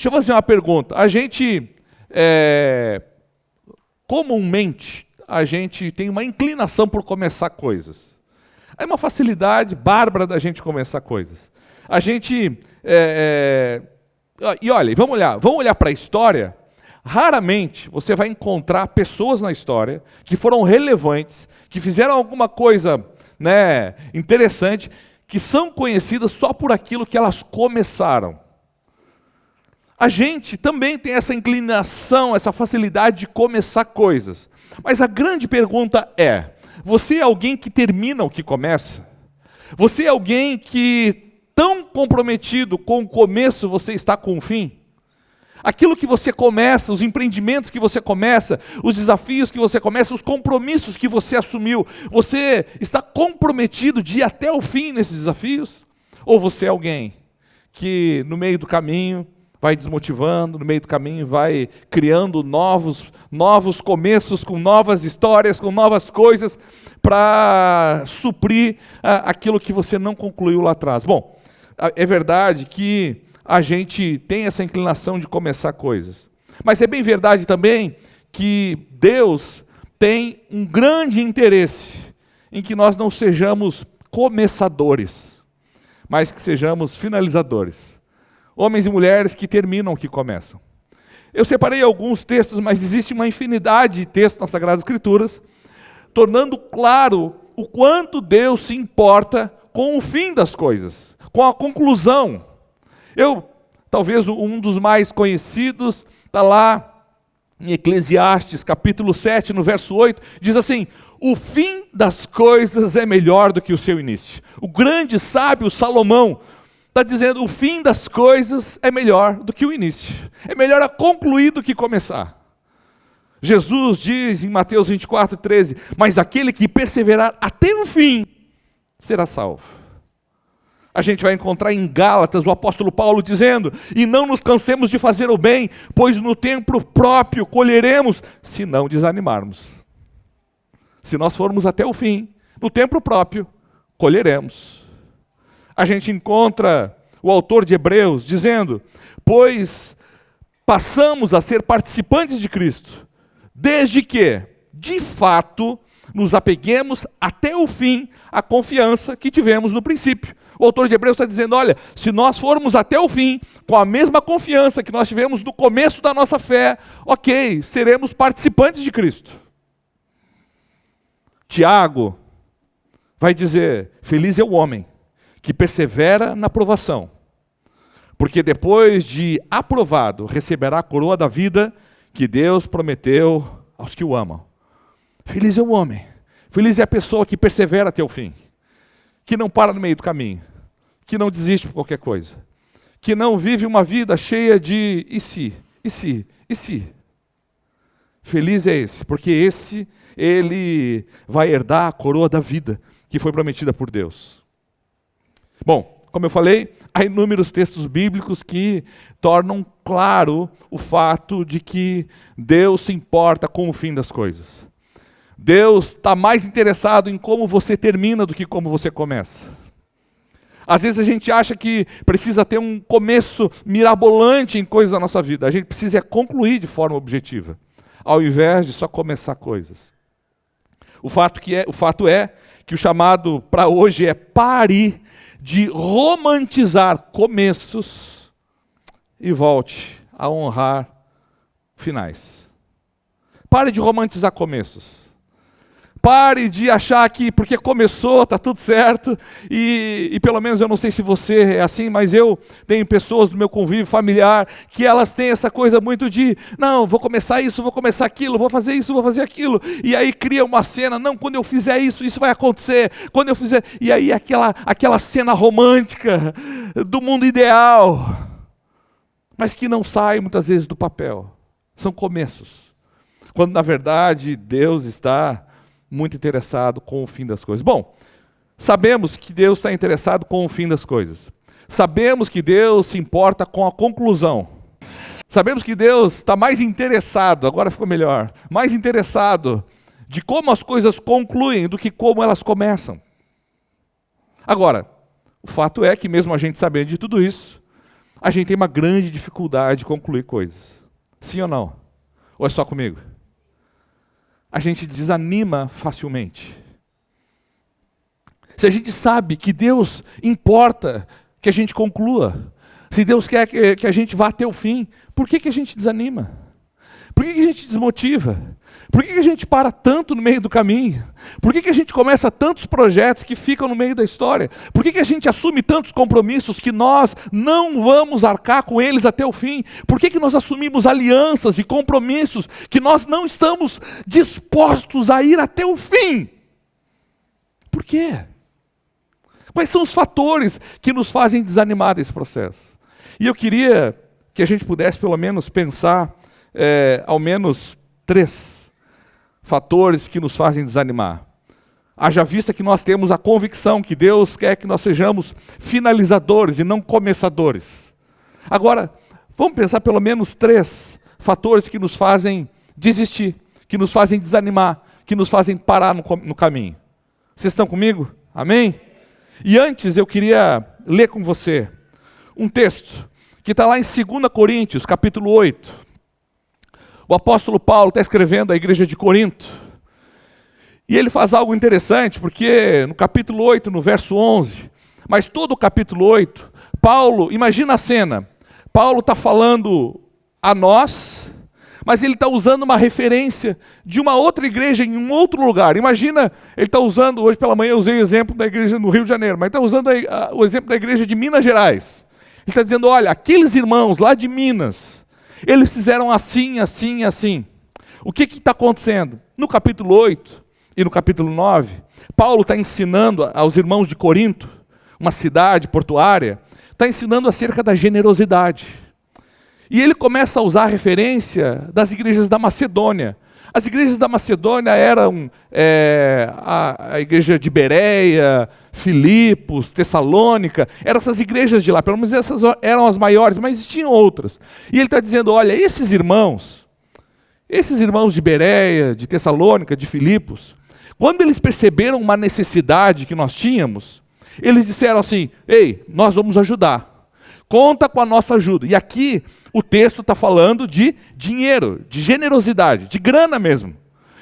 Deixa eu fazer uma pergunta. Comumente, a gente tem uma inclinação por começar coisas. É uma facilidade bárbara da gente começar coisas. A gente... E olha, vamos olhar para a história. Raramente você vai encontrar pessoas na história que foram relevantes, que fizeram alguma coisa, né, interessante, que são conhecidas só por aquilo que elas começaram. A gente também tem essa inclinação, essa facilidade de começar coisas. Mas a grande pergunta é: você é alguém que termina o que começa? Você é alguém que, tão comprometido com o começo, você está com o fim? Aquilo que você começa, os empreendimentos que você começa, os desafios que você começa, os compromissos que você assumiu, você está comprometido de ir até o fim nesses desafios? Ou você é alguém que no meio do caminho vai desmotivando, no meio do caminho vai criando novos começos, com novas histórias, com novas coisas, para suprir aquilo que você não concluiu lá atrás? Bom, é verdade que a gente tem essa inclinação de começar coisas. Mas é bem verdade também que Deus tem um grande interesse em que nós não sejamos começadores, mas que sejamos finalizadores. Homens e mulheres que terminam o que começam. Eu separei alguns textos, mas existe uma infinidade de textos nas Sagradas Escrituras, tornando claro o quanto Deus se importa com o fim das coisas, com a conclusão. Talvez um dos mais conhecidos, está lá em Eclesiastes, capítulo 7, no verso 8, diz assim: o fim das coisas é melhor do que o seu início. O grande sábio Salomão está dizendo: o fim das coisas é melhor do que o início. É melhor a concluir do que começar. Jesus diz em Mateus 24, 13, mas aquele que perseverar até o fim será salvo. A gente vai encontrar em Gálatas o apóstolo Paulo dizendo: e não nos cansemos de fazer o bem, pois no tempo próprio colheremos, se não desanimarmos. Se nós formos até o fim, no tempo próprio, colheremos. A gente encontra o autor de Hebreus dizendo: pois passamos a ser participantes de Cristo, desde que, de fato, nos apeguemos até o fim à confiança que tivemos no princípio. O autor de Hebreus está dizendo: olha, se nós formos até o fim, com a mesma confiança que nós tivemos no começo da nossa fé, ok, seremos participantes de Cristo. Tiago vai dizer: feliz é o homem que persevera na provação, porque depois de aprovado, receberá a coroa da vida que Deus prometeu aos que o amam. Feliz é o homem, feliz é a pessoa que persevera até o fim, que não para no meio do caminho, que não desiste por qualquer coisa, que não vive uma vida cheia de e se. Feliz é esse, porque ele vai herdar a coroa da vida que foi prometida por Deus. Bom, como eu falei, há inúmeros textos bíblicos que tornam claro o fato de que Deus se importa com o fim das coisas. Deus está mais interessado em como você termina do que como você começa. Às vezes a gente acha que precisa ter um começo mirabolante em coisas da nossa vida. A gente precisa concluir de forma objetiva, ao invés de só começar coisas. O fato é que o chamado para hoje é pare de romantizar começos e volte a honrar finais. Pare de romantizar começos. Pare de achar que porque começou, está tudo certo, e pelo menos eu não sei se você é assim, mas eu tenho pessoas do meu convívio familiar que elas têm essa coisa muito de, não, vou começar isso, vou começar aquilo, vou fazer isso, vou fazer aquilo, e aí cria uma cena, não, quando eu fizer isso, isso vai acontecer, quando eu fizer, e aí aquela cena romântica do mundo ideal, mas que não sai muitas vezes do papel. São começos, quando na verdade Deus está muito interessado com o fim das coisas. Bom, sabemos que Deus está interessado com o fim das coisas. Sabemos que Deus se importa com a conclusão. Sabemos que Deus está mais interessado, agora ficou melhor, mais interessado de como as coisas concluem do que como elas começam. Agora, o fato é que mesmo a gente sabendo de tudo isso, a gente tem uma grande dificuldade de concluir coisas. Sim ou não? Ou é só comigo? A gente desanima facilmente. Se a gente sabe que Deus importa que a gente conclua, se Deus quer que a gente vá até o fim, por que a gente desanima? Por que a gente desmotiva? Por que a gente para tanto no meio do caminho? Por que a gente começa tantos projetos que ficam no meio da história? Por que a gente assume tantos compromissos que nós não vamos arcar com eles até o fim? Por que nós assumimos alianças e compromissos que nós não estamos dispostos a ir até o fim? Por quê? Quais são os fatores que nos fazem desanimar desse processo? E eu queria que a gente pudesse pelo menos pensar ao menos 3 fatores que nos fazem desanimar. Haja vista que nós temos a convicção que Deus quer que nós sejamos finalizadores e não começadores. Agora, vamos pensar pelo menos 3 fatores que nos fazem desistir, que nos fazem desanimar, que nos fazem parar no caminho. Vocês estão comigo? Amém? E antes eu queria ler com você um texto que está lá em 2 Coríntios, capítulo 8. O apóstolo Paulo está escrevendo à igreja de Corinto. E ele faz algo interessante, porque no capítulo 8, no verso 11, mas todo o capítulo 8, Paulo, imagina a cena, Paulo está falando a nós, mas ele está usando uma referência de uma outra igreja em um outro lugar. Imagina, ele está usando, hoje pela manhã eu usei o exemplo da igreja no Rio de Janeiro, mas está usando o exemplo da igreja de Minas Gerais. Ele está dizendo, olha, aqueles irmãos lá de Minas, eles fizeram assim, assim, assim. O que está acontecendo? No capítulo 8 e no capítulo 9, Paulo está ensinando aos irmãos de Corinto, uma cidade portuária, está ensinando acerca da generosidade. E ele começa a usar a referência das igrejas da Macedônia. As igrejas da Macedônia eram a igreja de Bereia, Filipos, Tessalônica, eram essas igrejas de lá, pelo menos essas eram as maiores, mas existiam outras. E ele está dizendo, olha, esses irmãos de Bereia, de Tessalônica, de Filipos, quando eles perceberam uma necessidade que nós tínhamos, eles disseram assim, ei, nós vamos ajudar, conta com a nossa ajuda. E aqui o texto está falando de dinheiro, de generosidade, de grana mesmo.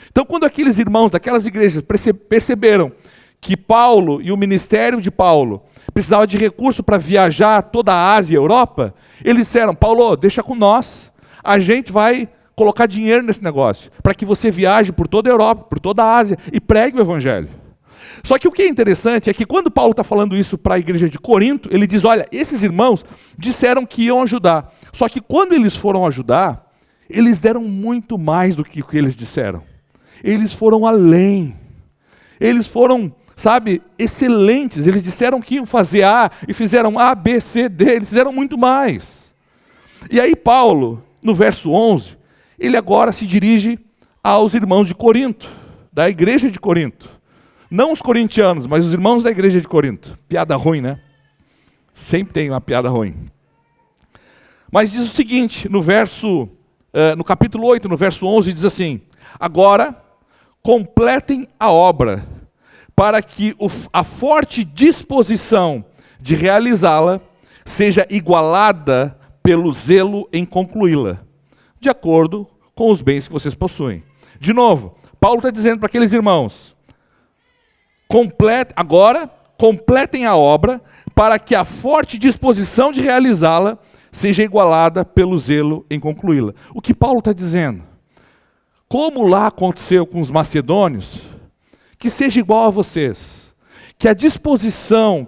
Então quando aqueles irmãos daquelas igrejas perceberam que Paulo e o ministério de Paulo precisavam de recurso para viajar toda a Ásia e a Europa, eles disseram, Paulo, deixa com nós, a gente vai colocar dinheiro nesse negócio, para que você viaje por toda a Europa, por toda a Ásia e pregue o evangelho. Só que o que é interessante é que quando Paulo está falando isso para a igreja de Corinto, ele diz, olha, esses irmãos disseram que iam ajudar, só que quando eles foram ajudar, eles deram muito mais do que o que eles disseram. Eles foram além, eles foram, sabe, excelentes, eles disseram que iam fazer A e fizeram A, B, C, D, eles fizeram muito mais. E aí Paulo, no verso 11, ele agora se dirige aos irmãos de Corinto, da igreja de Corinto. Não os corintianos, mas os irmãos da igreja de Corinto. Piada ruim, né? Sempre tem uma piada ruim. Mas diz o seguinte, no capítulo 8, no verso 11, diz assim, agora completem a obra, para que a forte disposição de realizá-la seja igualada pelo zelo em concluí-la, de acordo com os bens que vocês possuem. De novo, Paulo está dizendo para aqueles irmãos, completem a obra, para que a forte disposição de realizá-la seja igualada pelo zelo em concluí-la. O que Paulo está dizendo? Como lá aconteceu com os macedônios, que seja igual a vocês. Que a disposição,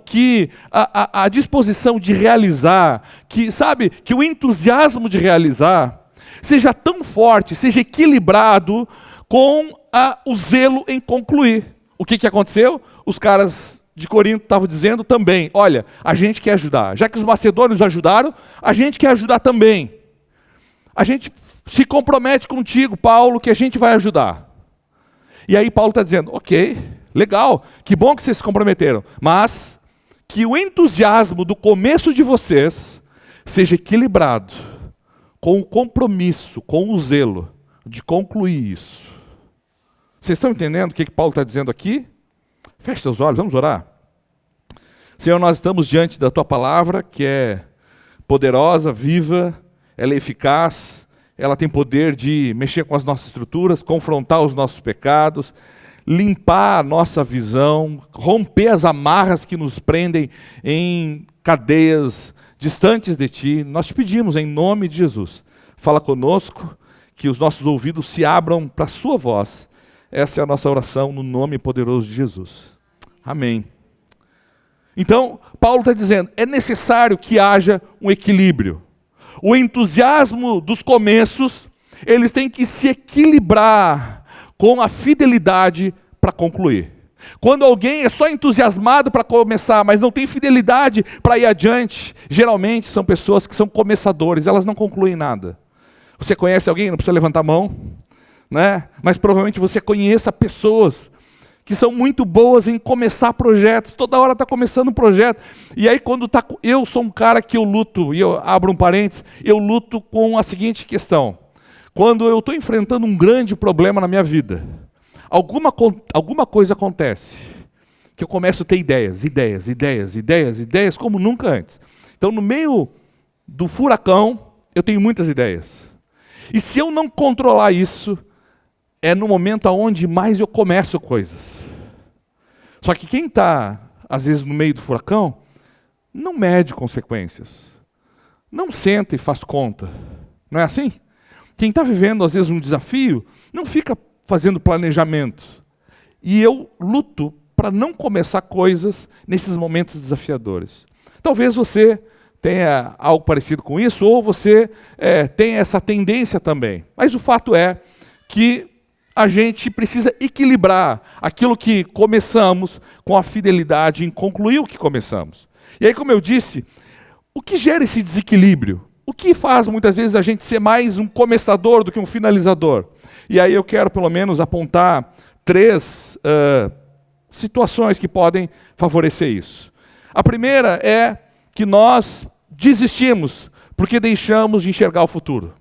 a disposição de realizar, que o entusiasmo de realizar, seja tão forte, seja equilibrado com o zelo em concluir. O que aconteceu? Os caras de Corinto estavam dizendo também, olha, a gente quer ajudar. Já que os macedônios ajudaram, a gente quer ajudar também. A gente se compromete contigo, Paulo, que a gente vai ajudar. E aí Paulo está dizendo, ok, legal, que bom que vocês se comprometeram, mas que o entusiasmo do começo de vocês seja equilibrado com o compromisso, com o zelo de concluir isso. Vocês estão entendendo o que Paulo está dizendo aqui? Feche seus olhos, vamos orar. Senhor, nós estamos diante da Tua palavra, que é poderosa, viva, ela é eficaz, ela tem poder de mexer com as nossas estruturas, confrontar os nossos pecados, limpar a nossa visão, romper as amarras que nos prendem em cadeias distantes de Ti. Nós te pedimos em nome de Jesus, fala conosco, que os nossos ouvidos se abram para a Sua voz. Essa é a nossa oração no nome poderoso de Jesus. Amém. Então, Paulo está dizendo, é necessário que haja um equilíbrio. O entusiasmo dos começos, eles têm que se equilibrar com a fidelidade para concluir. Quando alguém é só entusiasmado para começar, mas não tem fidelidade para ir adiante, geralmente são pessoas que são começadores, elas não concluem nada. Você conhece alguém? Não precisa levantar a mão, né? Mas provavelmente você conheça pessoas que são muito boas em começar projetos, toda hora está começando um projeto, e aí quando está... Eu sou um cara que eu luto, e eu abro um parênteses, eu luto com a seguinte questão: quando eu estou enfrentando um grande problema na minha vida, alguma coisa acontece, que eu começo a ter ideias, como nunca antes. Então no meio do furacão, eu tenho muitas ideias, e se eu não controlar isso, é no momento onde mais eu começo coisas. Só que quem está, às vezes, no meio do furacão, não mede consequências. Não senta e faz conta. Não é assim? Quem está vivendo, às vezes, um desafio, não fica fazendo planejamento. E eu luto para não começar coisas nesses momentos desafiadores. Talvez você tenha algo parecido com isso, ou você tenha essa tendência também. Mas o fato é que a gente precisa equilibrar aquilo que começamos com a fidelidade em concluir o que começamos. E aí, como eu disse, o que gera esse desequilíbrio? O que faz muitas vezes a gente ser mais um começador do que um finalizador? E aí eu quero pelo menos apontar 3 situações que podem favorecer isso. A primeira é que nós desistimos porque deixamos de enxergar o futuro.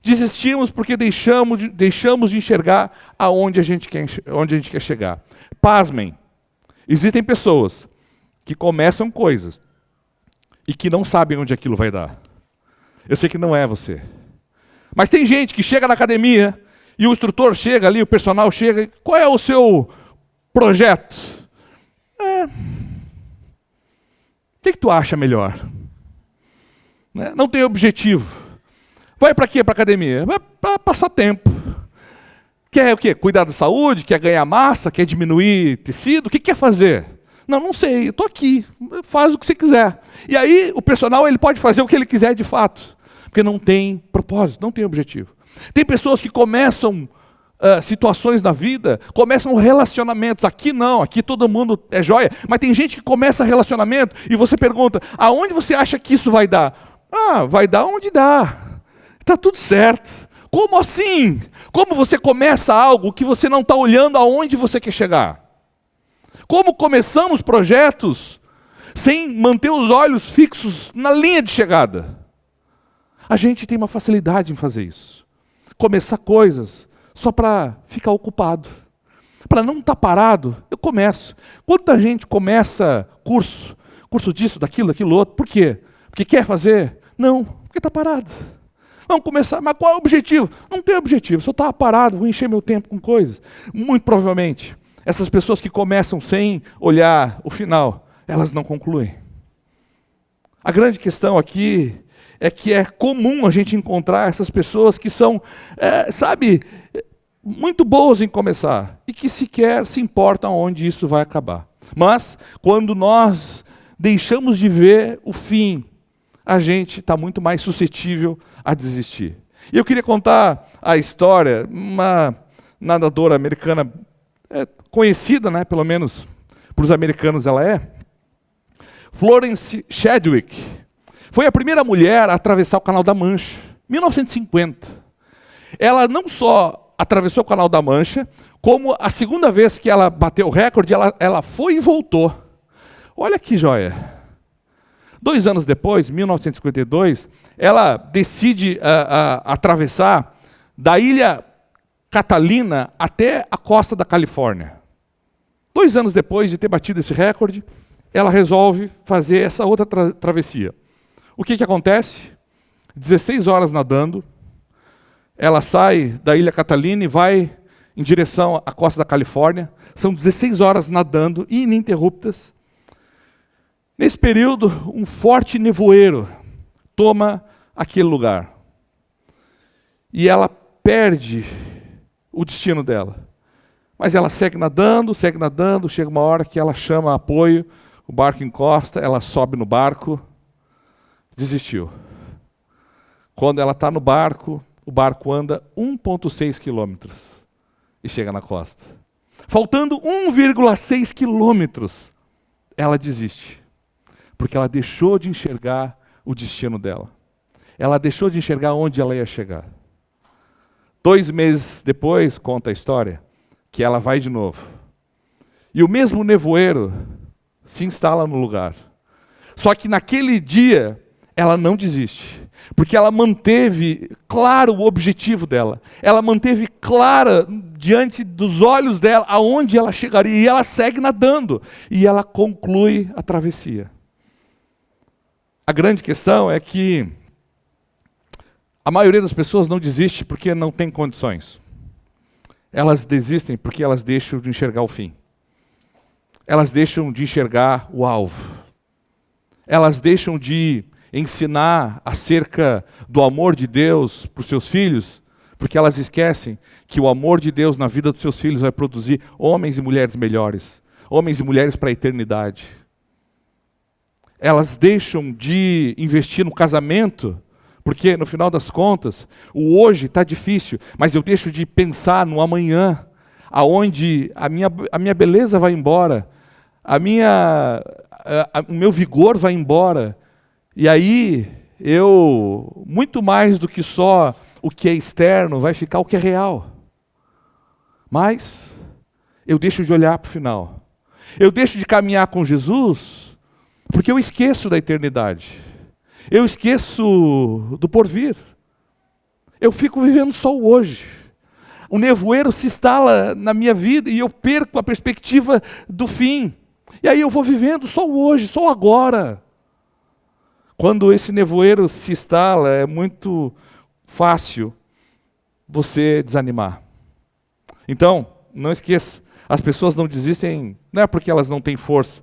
Desistimos porque deixamos de enxergar onde a gente quer chegar. Pasmem, existem pessoas que começam coisas e que não sabem onde aquilo vai dar. Eu sei que não é você. Mas tem gente que chega na academia e o instrutor chega ali, o personal chega, qual é o seu projeto? O que tu acha melhor? Né? Não tem objetivo. Vai para quê para a academia? Vai para passar tempo. Quer o quê? Cuidar da saúde? Quer ganhar massa? Quer diminuir tecido? O que quer fazer? Não sei, eu estou aqui. Faz o que você quiser. E aí o personal ele pode fazer o que ele quiser de fato. Porque não tem propósito, não tem objetivo. Tem pessoas que começam situações na vida, começam relacionamentos. Aqui não, aqui todo mundo é joia. Mas tem gente que começa relacionamento e você pergunta, aonde você acha que isso vai dar? Vai dar onde dá. Está tudo certo. Como assim? Como você começa algo que você não está olhando aonde você quer chegar? Como começamos projetos sem manter os olhos fixos na linha de chegada? A gente tem uma facilidade em fazer isso. Começar coisas só para ficar ocupado. Para não estar parado, eu começo. Quanta gente começa curso disso, daquilo outro. Por quê? Porque quer fazer? Não, porque está parado. Vamos começar, mas qual é o objetivo? Não tem objetivo, só estava parado, vou encher meu tempo com coisas. Muito provavelmente, essas pessoas que começam sem olhar o final, elas não concluem. A grande questão aqui é que é comum a gente encontrar essas pessoas que são, muito boas em começar e que sequer se importam onde isso vai acabar. Mas, quando nós deixamos de ver o fim, a gente está muito mais suscetível a desistir. E eu queria contar a história, uma nadadora americana conhecida, né, pelo menos para os americanos ela é, Florence Chadwick. Foi a primeira mulher a atravessar o Canal da Mancha, 1950. Ela não só atravessou o Canal da Mancha, como a segunda vez que ela bateu o recorde, ela foi e voltou. Olha que joia. 2 anos depois, 1952, ela decide atravessar da ilha Catalina até a costa da Califórnia. 2 anos depois de ter batido esse recorde, ela resolve fazer essa outra travessia. O que acontece? 16 horas nadando, ela sai da Ilha Catalina e vai em direção à costa da Califórnia. São 16 horas nadando, ininterruptas. Nesse período, um forte nevoeiro toma aquele lugar. E ela perde o destino dela. Mas ela segue nadando, chega uma hora que ela chama apoio, o barco encosta, ela sobe no barco, desistiu. Quando ela está no barco, o barco anda 1,6 quilômetros e chega na costa. Faltando 1,6 quilômetros, ela desiste. Porque ela deixou de enxergar o destino dela. Ela deixou de enxergar onde ela ia chegar. 2 meses depois, conta a história, que ela vai de novo. E o mesmo nevoeiro se instala no lugar. Só que naquele dia, ela não desiste. Porque ela manteve claro o objetivo dela. Ela manteve clara diante dos olhos dela aonde ela chegaria. E ela segue nadando. E ela conclui a travessia. A grande questão é que a maioria das pessoas não desiste porque não tem condições. Elas desistem porque elas deixam de enxergar o fim. Elas deixam de enxergar o alvo. Elas deixam de ensinar acerca do amor de Deus para os seus filhos, porque elas esquecem que o amor de Deus na vida dos seus filhos vai produzir homens e mulheres melhores, homens e mulheres para a eternidade. Elas deixam de investir no casamento, porque no final das contas, o hoje está difícil, mas eu deixo de pensar no amanhã, aonde a minha beleza vai embora, o meu vigor vai embora, e aí eu, muito mais do que só o que é externo, vai ficar o que é real. Mas eu deixo de olhar para o final. Eu deixo de caminhar com Jesus, porque eu esqueço da eternidade. Eu esqueço do porvir. Eu fico vivendo só o hoje. O nevoeiro se instala na minha vida e eu perco a perspectiva do fim. E aí eu vou vivendo só o hoje, só o agora. Quando esse nevoeiro se instala, é muito fácil você desanimar. Então, não esqueça, as pessoas não desistem, não é porque elas não têm força.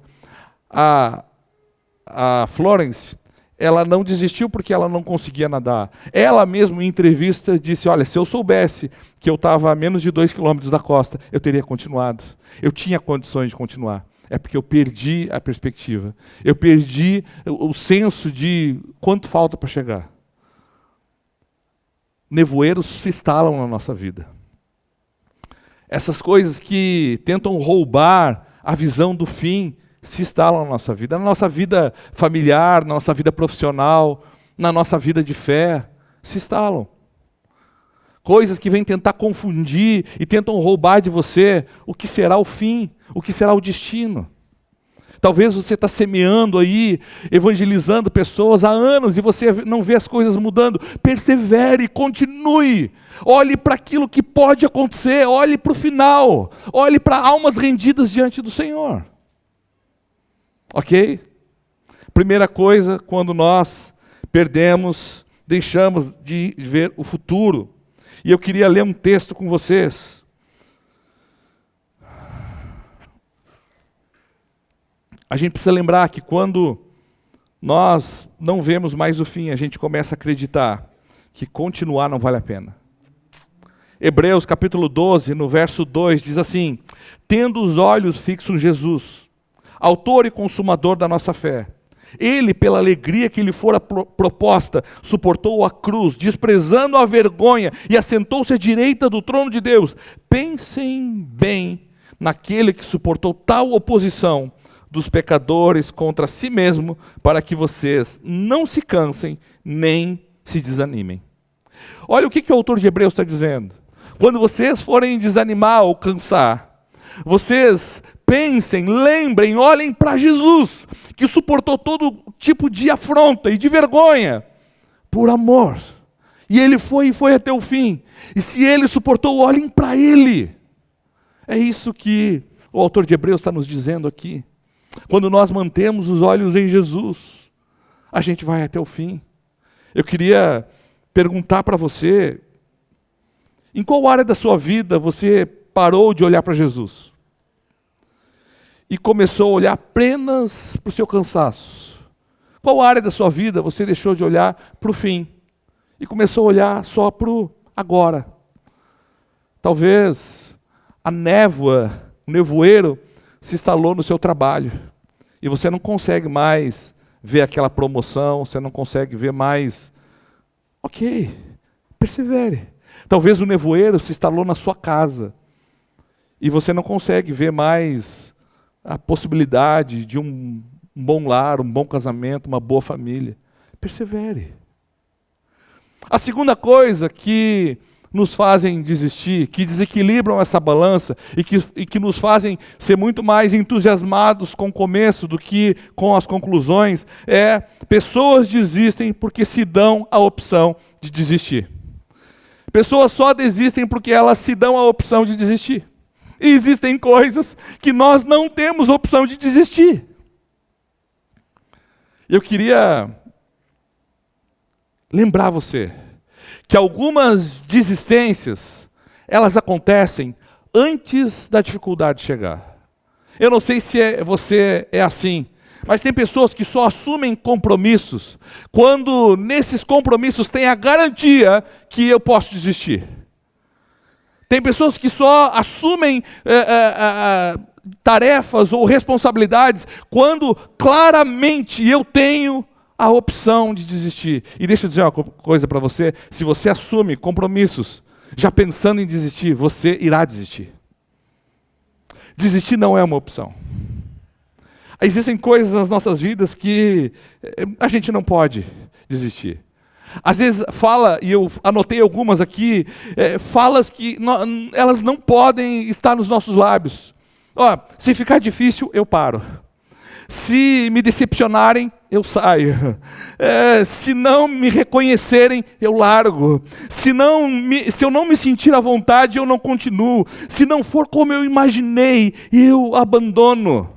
A Florence, ela não desistiu porque ela não conseguia nadar. Ela mesma, em entrevista, disse, olha, se eu soubesse que eu estava a menos de 2 quilômetros da costa, eu teria continuado. Eu tinha condições de continuar. É porque eu perdi a perspectiva. Eu perdi o senso de quanto falta para chegar. Nevoeiros se instalam na nossa vida. Essas coisas que tentam roubar a visão do fim se instalam na nossa vida familiar, na nossa vida profissional, na nossa vida de fé, se instalam. Coisas que vêm tentar confundir e tentam roubar de você o que será o fim, o que será o destino. Talvez você está semeando aí, evangelizando pessoas há anos e você não vê as coisas mudando. Persevere, continue. Olhe para aquilo que pode acontecer, olhe para o final. Olhe para almas rendidas diante do Senhor. Ok? Primeira coisa, quando nós perdemos, deixamos de ver o futuro. E eu queria ler um texto com vocês. A gente precisa lembrar que quando nós não vemos mais o fim, a gente começa a acreditar que continuar não vale a pena. Hebreus capítulo 12, no verso 2, diz assim: tendo os olhos fixos em Jesus, autor e consumador da nossa fé, ele, pela alegria que lhe fora proposta, suportou a cruz, desprezando a vergonha, e assentou-se à direita do trono de Deus. Pensem bem naquele que suportou tal oposição dos pecadores contra si mesmo, para que vocês não se cansem, nem se desanimem. Olha o que o autor de Hebreus está dizendo. Quando vocês forem desanimar ou cansar, vocês pensem, lembrem, olhem para Jesus, que suportou todo tipo de afronta e de vergonha, por amor. E ele foi até o fim. E se ele suportou, olhem para ele. É isso que o autor de Hebreus está nos dizendo aqui. Quando nós mantemos os olhos em Jesus, a gente vai até o fim. Eu queria perguntar para você, em qual área da sua vida você parou de olhar para Jesus? E começou a olhar apenas para o seu cansaço? Qual área da sua vida você deixou de olhar para o fim? E começou a olhar só para o agora? Talvez a névoa, o nevoeiro, se instalou no seu trabalho. E você não consegue mais ver aquela promoção, você não consegue ver mais. Ok, persevere. Talvez o nevoeiro se instalou na sua casa. E você não consegue ver mais a possibilidade de um bom lar, um bom casamento, uma boa família. Persevere. A segunda coisa que nos fazem desistir, que desequilibram essa balança e que nos fazem ser muito mais entusiasmados com o começo do que com as conclusões, é pessoas desistem porque se dão a opção de desistir. Pessoas só desistem porque elas se dão a opção de desistir. E existem coisas que nós não temos opção de desistir. Eu queria lembrar você que algumas desistências, elas acontecem antes da dificuldade chegar. Eu não sei se você é assim, mas tem pessoas que só assumem compromissos quando nesses compromissos tem a garantia que eu posso desistir. Tem pessoas que só assumem tarefas ou responsabilidades quando claramente eu tenho a opção de desistir. E deixa eu dizer uma coisa para você, se você assume compromissos já pensando em desistir, você irá desistir. Desistir não é uma opção. Existem coisas nas nossas vidas que a gente não pode desistir. Às vezes fala, e eu anotei algumas aqui, falas que elas não podem estar nos nossos lábios. Se ficar difícil, eu paro. Se me decepcionarem, eu saio. Se não me reconhecerem, eu largo. Se eu não me sentir à vontade, eu não continuo. Se não for como eu imaginei, eu abandono.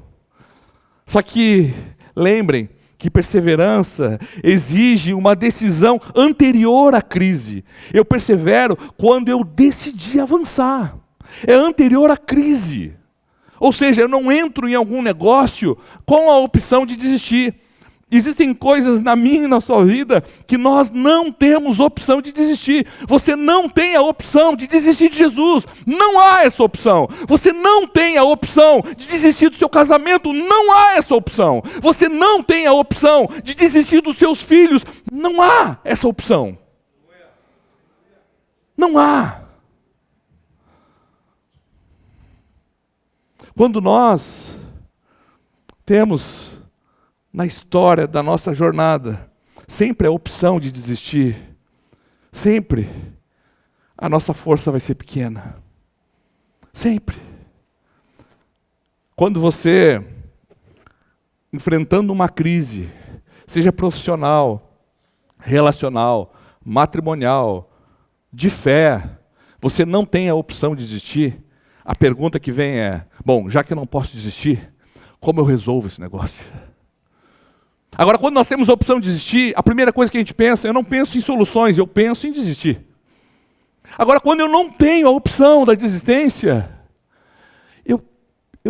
Só que, lembrem, que perseverança exige uma decisão anterior à crise. Eu persevero quando eu decidi avançar. É anterior à crise. Ou seja, eu não entro em algum negócio com a opção de desistir. Existem coisas na minha e na sua vida que nós não temos opção de desistir. Você não tem a opção de desistir de Jesus. Não há essa opção. Você não tem a opção de desistir do seu casamento. Não há essa opção. Você não tem a opção de desistir dos seus filhos. Não há essa opção. Não há. Quando nós temos na história da nossa jornada sempre a opção de desistir, sempre a nossa força vai ser pequena. Sempre. Quando você, enfrentando uma crise, seja profissional, relacional, matrimonial, de fé, você não tem a opção de desistir, a pergunta que vem é, bom, já que eu não posso desistir, como eu resolvo esse negócio? Agora, quando nós temos a opção de desistir, a primeira coisa que a gente pensa, eu não penso em soluções, eu penso em desistir. Agora, quando eu não tenho a opção da desistência, eu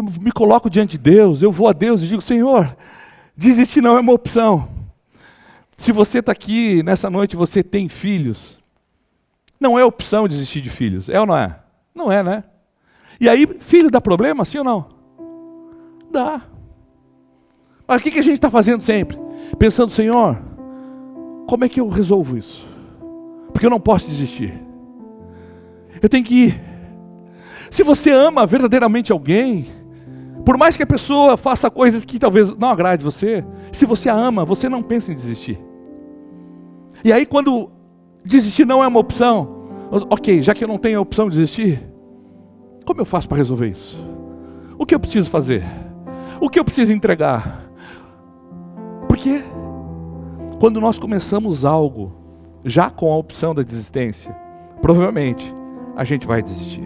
me coloco diante de Deus, eu vou a Deus e digo, Senhor, desistir não é uma opção. Se você está aqui nessa noite e você tem filhos, não é opção desistir de filhos, é ou não é? Não é, né? E aí, filho dá problema, sim ou não? Dá. Mas o que a gente está fazendo sempre? Pensando, Senhor, como é que eu resolvo isso? Porque eu não posso desistir. Eu tenho que ir. Se você ama verdadeiramente alguém, por mais que a pessoa faça coisas que talvez não agrade você, se você a ama, você não pensa em desistir. E aí quando desistir não é uma opção, ok, já que eu não tenho a opção de desistir, como eu faço para resolver isso? O que eu preciso fazer? O que eu preciso entregar? Porque quando nós começamos algo, já com a opção da desistência, provavelmente a gente vai desistir.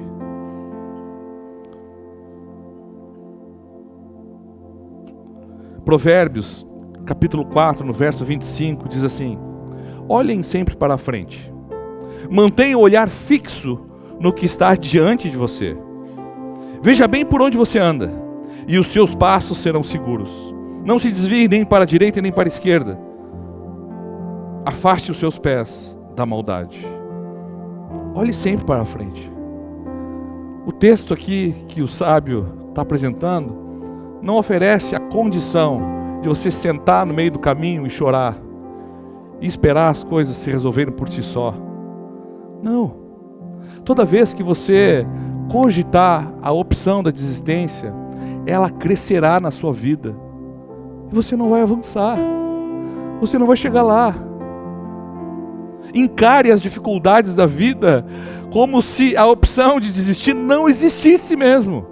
Provérbios capítulo 4, no verso 25, diz assim: olhem sempre para a frente, mantenha o olhar fixo no que está diante de você. Veja bem por onde você anda, e os seus passos serão seguros. Não se desvie nem para a direita nem para a esquerda. Afaste os seus pés da maldade. Olhe sempre para a frente. O texto aqui que o sábio está apresentando não oferece a condição de você sentar no meio do caminho e chorar e esperar as coisas se resolverem por si só. Não. Toda vez que você cogitar a opção da desistência, ela crescerá na sua vida e você não vai avançar, você não vai chegar lá. Encare as dificuldades da vida como se a opção de desistir não existisse mesmo.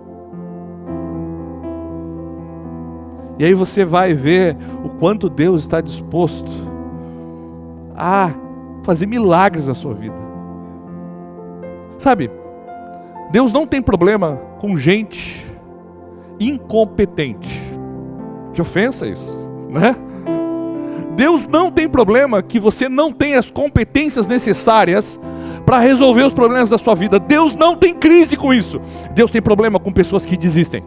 E aí você vai ver o quanto Deus está disposto a fazer milagres na sua vida. Sabe, Deus não tem problema com gente incompetente. Que ofensa isso, né? Deus não tem problema que você não tenha as competências necessárias para resolver os problemas da sua vida. Deus não tem crise com isso. Deus tem problema com pessoas que desistem.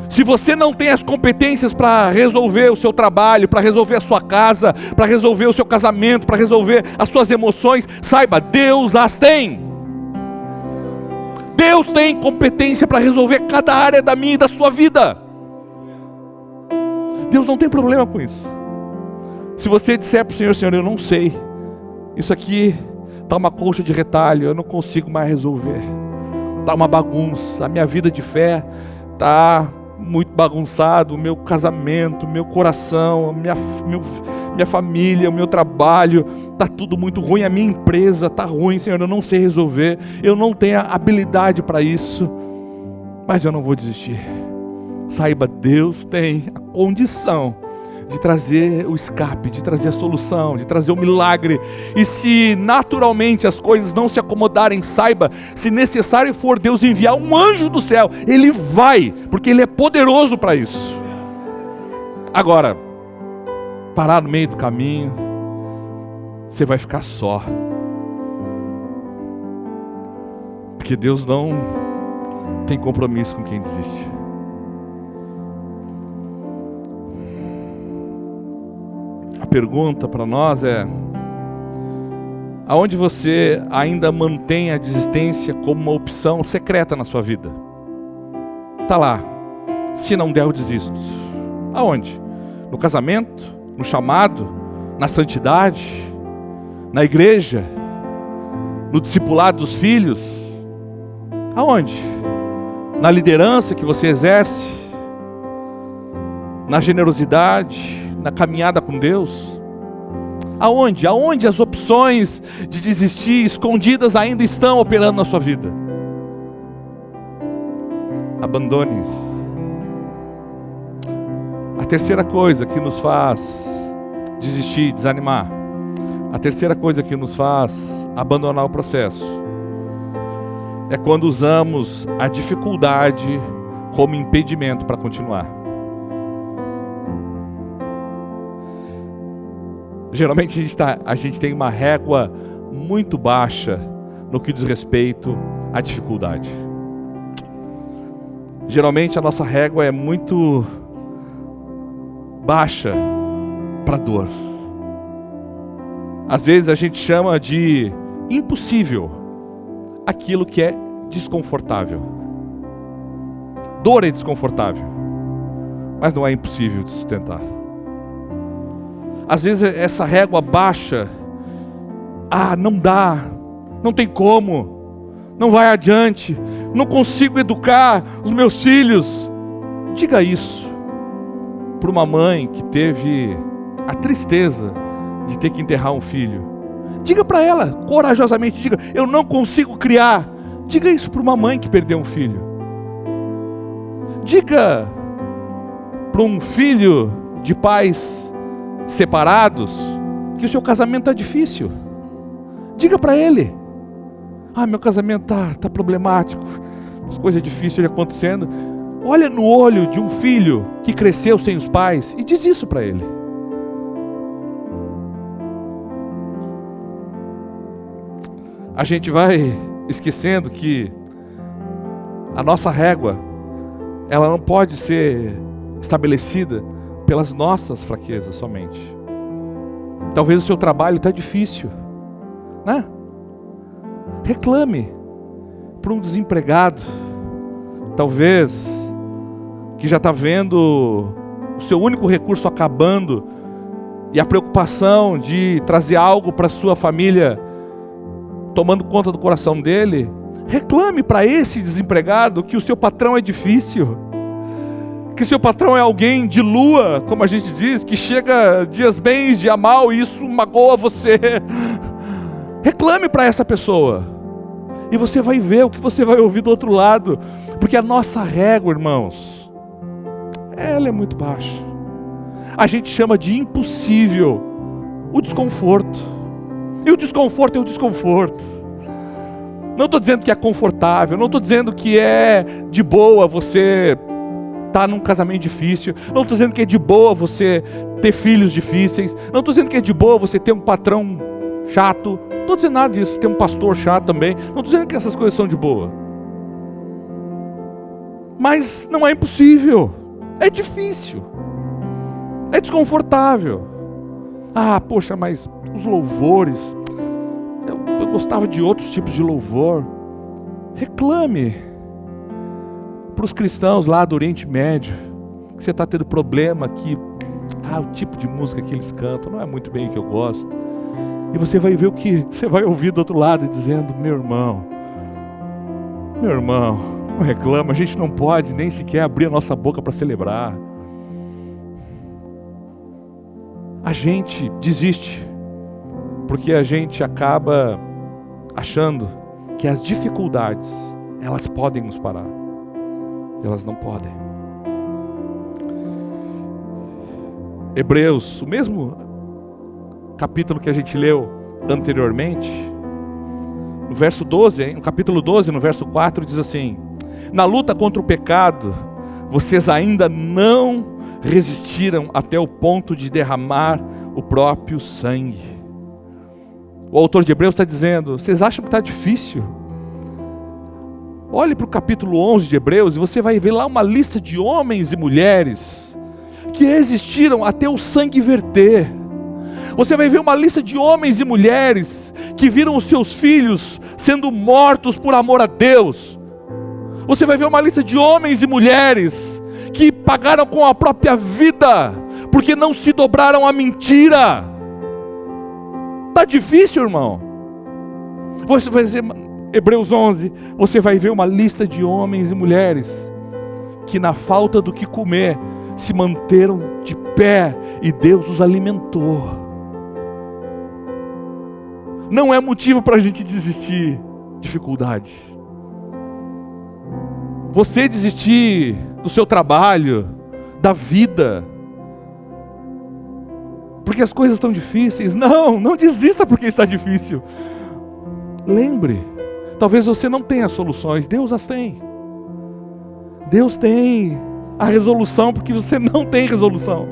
Se você não tem as competências para resolver o seu trabalho, para resolver a sua casa, para resolver o seu casamento, para resolver as suas emoções, saiba, Deus as tem. Deus tem competência para resolver cada área da minha e da sua vida. Deus não tem problema com isso. Se você disser para o Senhor: Senhor, eu não sei, isso aqui está uma colcha de retalho, eu não consigo mais resolver, está uma bagunça, a minha vida de fé está muito bagunçado, o meu casamento, meu coração, minha família, o meu trabalho, está tudo muito ruim, a minha empresa está ruim, Senhor, eu não sei resolver, eu não tenho habilidade para isso, mas eu não vou desistir. Saiba, Deus tem a condição de trazer o escape, de trazer a solução, de trazer o milagre. E se naturalmente as coisas não se acomodarem, saiba, se necessário for Deus enviar um anjo do céu, Ele vai, porque Ele é poderoso para isso. Agora, parar no meio do caminho, você vai ficar só. Porque Deus não tem compromisso com quem desiste. A pergunta para nós é: aonde você ainda mantém a desistência como uma opção secreta na sua vida? Está lá. Se não der, eu desisto. Aonde? No casamento? No chamado? Na santidade? Na igreja? No discipulado dos filhos? Aonde? Na liderança que você exerce? Na generosidade? Na caminhada com Deus? Aonde? Aonde as opções de desistir escondidas ainda estão operando na sua vida? Abandone-as. A terceira coisa que nos faz desistir, desanimar, a terceira coisa que nos faz abandonar o processo, é quando usamos a dificuldade como impedimento para continuar. Geralmente a gente tem uma régua muito baixa no que diz respeito à dificuldade. Geralmente a nossa régua é muito baixa para a dor. Às vezes a gente chama de impossível aquilo que é desconfortável. Dor é desconfortável, mas não é impossível de sustentar. Às vezes essa régua baixa, não dá, não tem como, não vai adiante, não consigo educar os meus filhos. Diga isso para uma mãe que teve a tristeza de ter que enterrar um filho. Diga para ela, corajosamente, diga: eu não consigo criar. Diga isso para uma mãe que perdeu um filho. Diga para um filho de pais separados que o seu casamento está difícil. Diga para ele: meu casamento está problemático, as coisas difíceis acontecendo. Olha no olho de um filho que cresceu sem os pais e diz isso para ele. A gente vai esquecendo que a nossa régua, ela não pode ser estabelecida pelas nossas fraquezas somente. Talvez o seu trabalho está difícil, né? Reclame para um desempregado, talvez que já está vendo o seu único recurso acabando e a preocupação de trazer algo para sua família tomando conta do coração dele. Reclame para esse desempregado que o seu patrão é difícil, que seu patrão é alguém de lua, como a gente diz, que chega dias bem, dia mal, e isso magoa você. Reclame para essa pessoa, e você vai ver o que você vai ouvir do outro lado, porque a nossa régua, irmãos, ela é muito baixa. A gente chama de impossível o desconforto, e o desconforto é o desconforto. Não estou dizendo que é confortável, não estou dizendo que é de boa você estar num casamento difícil, não estou dizendo que é de boa você ter filhos difíceis, não estou dizendo que é de boa você ter um patrão chato, não estou dizendo nada disso, ter um pastor chato também, não estou dizendo que essas coisas são de boa. Mas não é impossível, é difícil, é desconfortável. Ah, poxa, mas os louvores, eu gostava de outros tipos de louvor. Reclame para os cristãos lá do Oriente Médio, que você está tendo problema aqui, o tipo de música que eles cantam não é muito bem o que eu gosto. E você vai ver o que você vai ouvir do outro lado, dizendo: meu irmão, não reclama, a gente não pode nem sequer abrir a nossa boca para celebrar. A gente desiste, porque a gente acaba achando que as dificuldades, elas podem nos parar. Elas não podem. Hebreus, o mesmo capítulo que a gente leu anteriormente, no verso 12, no capítulo 12, no verso 4, diz assim: na luta contra o pecado, vocês ainda não resistiram até o ponto de derramar o próprio sangue. O autor de Hebreus está dizendo: vocês acham que está difícil? Olhe para o capítulo 11 de Hebreus e você vai ver lá uma lista de homens e mulheres que resistiram até o sangue verter. Você vai ver uma lista de homens e mulheres que viram os seus filhos sendo mortos por amor a Deus. Você vai ver uma lista de homens e mulheres que pagaram com a própria vida, porque não se dobraram à mentira. Está difícil, irmão? Você vai dizer, Hebreus 11, você vai ver uma lista de homens e mulheres que na falta do que comer, se manteram de pé e Deus os alimentou. Não é motivo para a gente desistir. Dificuldade. Você desistir do seu trabalho, da vida, porque as coisas estão difíceis. Não desista porque está difícil. Lembre, talvez você não tenha soluções, Deus as tem. Deus tem a resolução, porque você não tem resolução.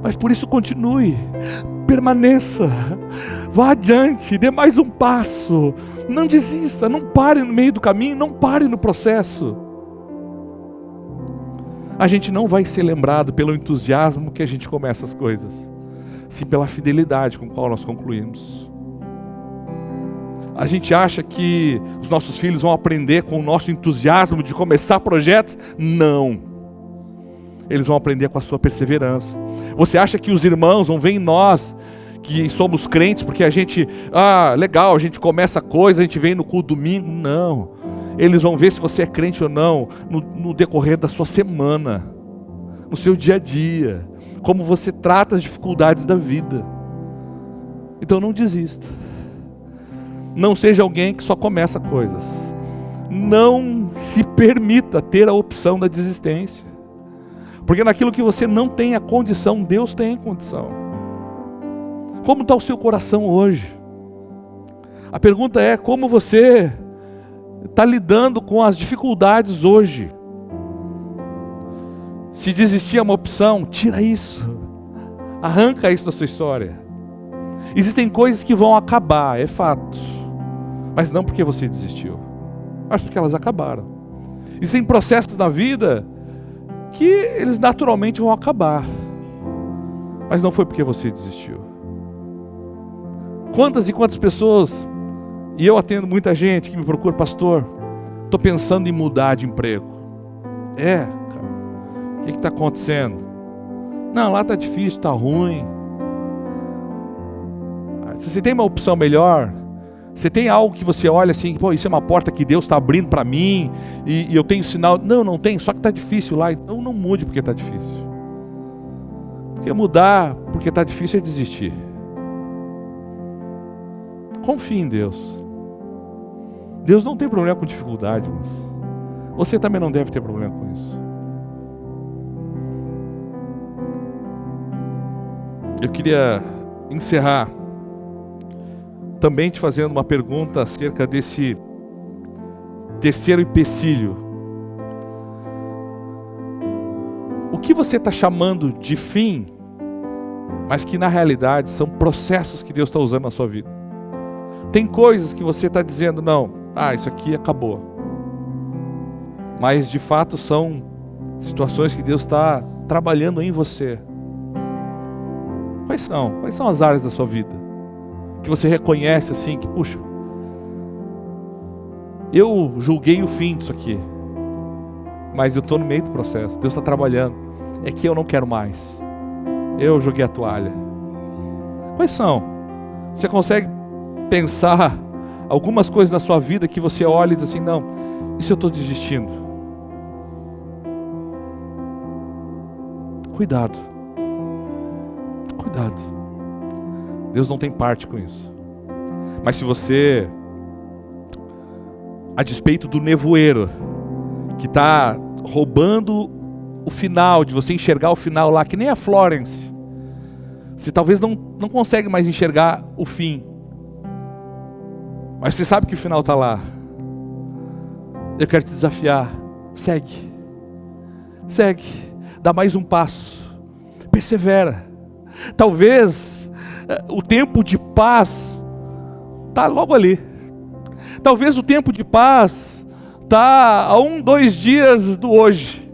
Mas por isso continue, permaneça, vá adiante, dê mais um passo. Não desista, não pare no meio do caminho, não pare no processo. A gente não vai ser lembrado pelo entusiasmo que a gente começa as coisas, sim pela fidelidade com a qual nós concluímos. A gente acha que os nossos filhos vão aprender com o nosso entusiasmo de começar projetos? Não. Eles vão aprender com a sua perseverança. Você acha que os irmãos vão ver em nós, que somos crentes, porque a gente, legal, a gente começa a coisa, a gente vem no culto domingo? Não. Eles vão ver se você é crente ou não no decorrer da sua semana, no seu dia a dia, como você trata as dificuldades da vida. Então não desista. Não seja alguém que só começa coisas. Não se permita ter a opção da desistência. Porque naquilo que você não tem a condição, Deus tem condição. Como está o seu coração hoje? A pergunta é: como você está lidando com as dificuldades hoje? Se desistir é uma opção, tira isso. Arranca isso da sua história. Existem coisas que vão acabar, é fato. Mas não porque você desistiu, mas porque elas acabaram. Existem processos na vida que eles naturalmente vão acabar. Mas não foi porque você desistiu. Quantas e quantas pessoas, e eu atendo muita gente que me procura, pastor, estou pensando em mudar de emprego. Cara, o que está acontecendo? Não, lá está difícil, está ruim. Se você tem uma opção melhor, você tem algo que você olha assim, pô, isso é uma porta que Deus está abrindo para mim, e eu tenho sinal. Não tem, só que está difícil lá, então não mude porque está difícil. Porque mudar porque está difícil é desistir. Confie em Deus. Deus não tem problema com dificuldade, mas você também não deve ter problema com isso. Eu queria encerrar também te fazendo uma pergunta acerca desse terceiro empecilho. O que você está chamando de fim, mas que na realidade são processos que Deus está usando na sua vida? Tem coisas que você está dizendo, não, isso aqui acabou. Mas de fato são situações que Deus está trabalhando em você. Quais são? Quais são as áreas da sua vida que você reconhece assim, que puxa, eu julguei o fim disso aqui, mas eu estou no meio do processo, Deus está trabalhando, é que eu não quero mais, eu joguei a toalha. Quais são? Você consegue pensar algumas coisas na sua vida que você olha e diz assim, não, isso eu estou desistindo? Cuidado. Deus não tem parte com isso. Mas se você, a despeito do nevoeiro que está roubando o final, de você enxergar o final lá, que nem a Florence, você talvez não consegue mais enxergar o fim, mas você sabe que o final está lá. Eu quero te desafiar, segue, dá mais um passo, persevera. Talvez o tempo de paz está logo ali. Talvez o tempo de paz está a 1-2 dias do hoje.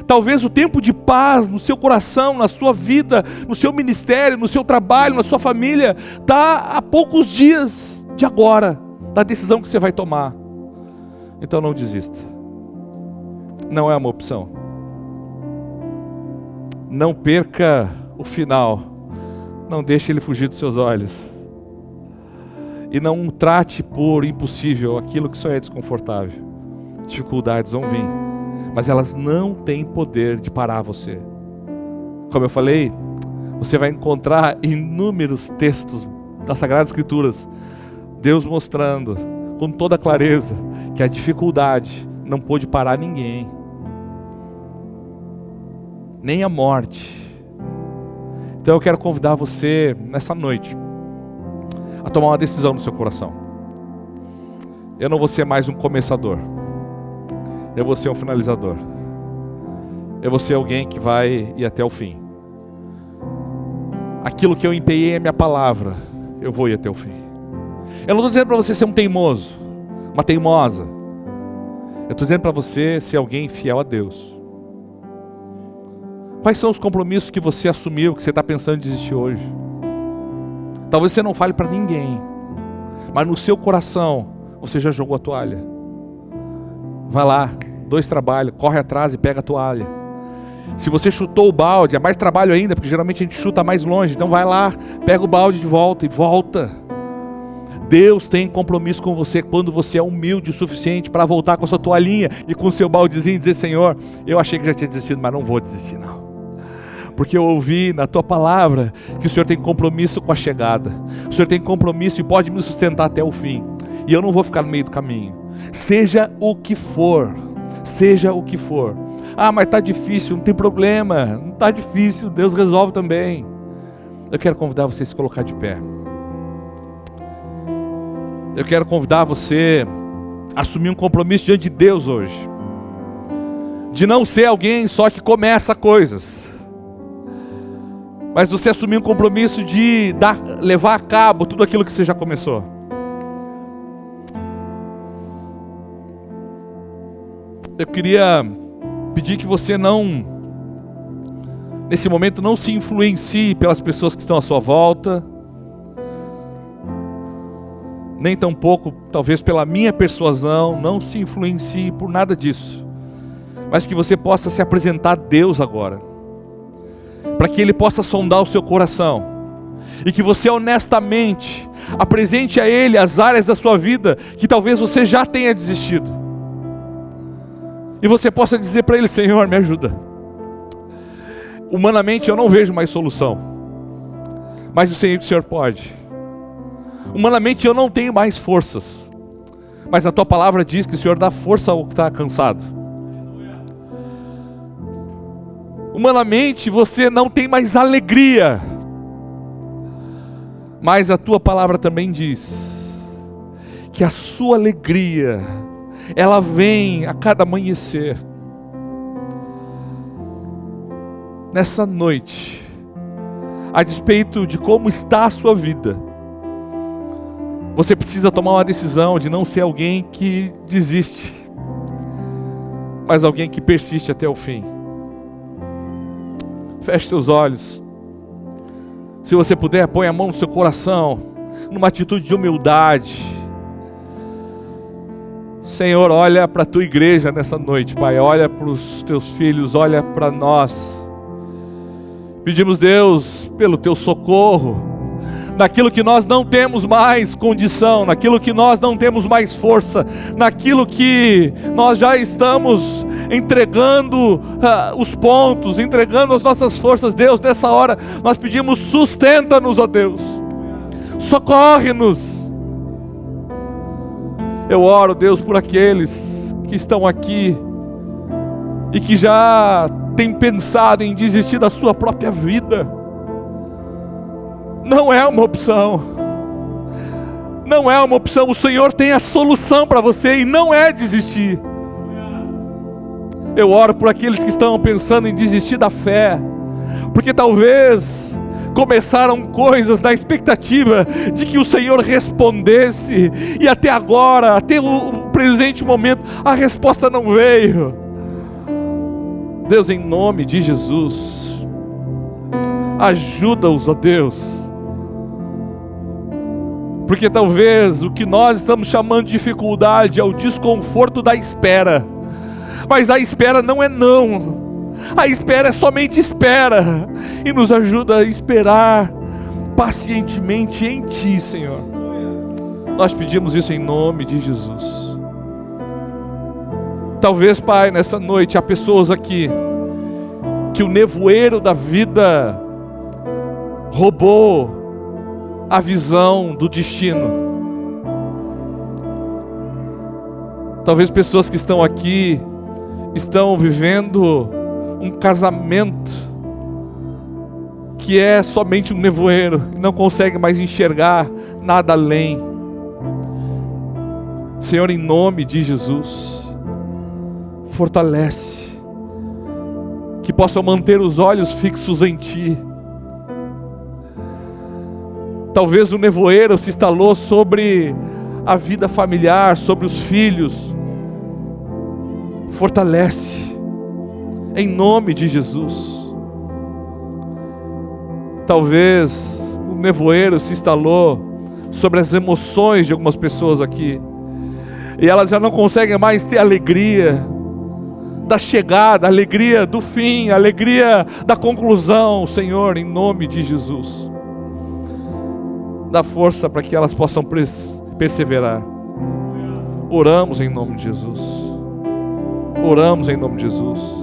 Talvez o tempo de paz no seu coração, na sua vida, no seu ministério, no seu trabalho, na sua família, está a poucos dias de agora, da decisão que você vai tomar. Então não desista. Não é uma opção. Não perca o final, não deixe ele fugir dos seus olhos, e não trate por impossível aquilo que só é desconfortável. Dificuldades vão vir, mas elas não têm poder de parar você. Como eu falei, você vai encontrar inúmeros textos das Sagradas Escrituras, Deus mostrando com toda clareza que a dificuldade não pôde parar ninguém, nem a morte. Então eu quero convidar você nessa noite a tomar uma decisão no seu coração. Eu não vou ser mais um começador, eu vou ser um finalizador. Eu vou ser alguém que vai ir até o fim. Aquilo que eu empenhei a minha palavra, eu vou ir até o fim. Eu não estou dizendo para você ser um teimoso, uma teimosa. Eu estou dizendo para você ser alguém fiel a Deus. Quais são os compromissos que você assumiu, que você está pensando em desistir hoje? Talvez você não fale para ninguém, mas no seu coração você já jogou a toalha. Vai lá, 2 trabalhos, corre atrás e pega a toalha. Se você chutou o balde, é mais trabalho ainda, porque geralmente a gente chuta mais longe. Então vai lá, pega o balde de volta e volta. Deus tem compromisso com você quando você é humilde o suficiente para voltar com a sua toalhinha e com o seu baldezinho e dizer, Senhor, eu achei que já tinha desistido, mas não vou desistir não. Porque eu ouvi na tua palavra que o Senhor tem compromisso com a chegada. O Senhor tem compromisso e pode me sustentar até o fim. E eu não vou ficar no meio do caminho. Seja o que for. Seja o que for. Mas está difícil, não tem problema. Não está difícil, Deus resolve também. Eu quero convidar você a se colocar de pé. Eu quero convidar você a assumir um compromisso diante de Deus hoje. de não ser alguém só que começa coisas, mas você assumir um compromisso de levar a cabo tudo aquilo que você já começou. Eu queria pedir que você nesse momento não se influencie pelas pessoas que estão à sua volta, nem tampouco talvez pela minha persuasão, não se influencie por nada disso, mas que você possa se apresentar a Deus agora, para que Ele possa sondar o seu coração, e que você honestamente apresente a Ele as áreas da sua vida que talvez você já tenha desistido, e você possa dizer para Ele: Senhor, me ajuda. Humanamente eu não vejo mais solução, mas eu sei que o Senhor pode. Humanamente eu não tenho mais forças, mas a Tua palavra diz que o Senhor dá força ao que está cansado. Humanamente você não tem mais alegria, mas a Tua palavra também diz que a sua alegria, ela vem a cada amanhecer. Nessa noite, a despeito de como está a sua vida, você precisa tomar uma decisão de não ser alguém que desiste, mas alguém que persiste até o fim. Feche seus olhos. Se você puder, põe a mão no seu coração, numa atitude de humildade. Senhor, olha para a Tua igreja nessa noite, Pai. Olha para os Teus filhos, olha para nós. Pedimos, Deus, pelo Teu socorro, naquilo que nós não temos mais condição, naquilo que nós não temos mais força, naquilo que nós já estamos entregando os pontos, entregando as nossas forças. Deus, nessa hora nós pedimos: sustenta-nos, ó Deus, socorre-nos. Eu oro, Deus, por aqueles que estão aqui e que já têm pensado em desistir da sua própria vida. Não é uma opção. Não é uma opção. O Senhor tem a solução para você e não é desistir. Eu oro por aqueles que estão pensando em desistir da fé, porque talvez começaram coisas na expectativa de que o Senhor respondesse, e até agora, até o presente momento, a resposta não veio. Deus, em nome de Jesus, ajuda-os, ó Deus, porque talvez o que nós estamos chamando de dificuldade é o desconforto da espera, mas a espera não é não, a espera é somente espera, e nos ajuda a esperar pacientemente em Ti, Senhor. Nós pedimos isso em nome de Jesus. Talvez, Pai, nessa noite há pessoas aqui que o nevoeiro da vida roubou a visão do destino. Talvez pessoas que estão aqui estão vivendo um casamento que é somente um nevoeiro e não consegue mais enxergar nada além. Senhor, em nome de Jesus, fortalece, que possam manter os olhos fixos em Ti. Talvez o nevoeiro se instalou sobre a vida familiar, sobre os filhos. Fortalece, em nome de Jesus. Talvez o nevoeiro se instalou sobre as emoções de algumas pessoas aqui, e elas já não conseguem mais ter alegria da chegada, alegria do fim, alegria da conclusão. Senhor, em nome de Jesus, dá força para que elas possam perseverar. Oramos em nome de Jesus. Oramos em nome de Jesus.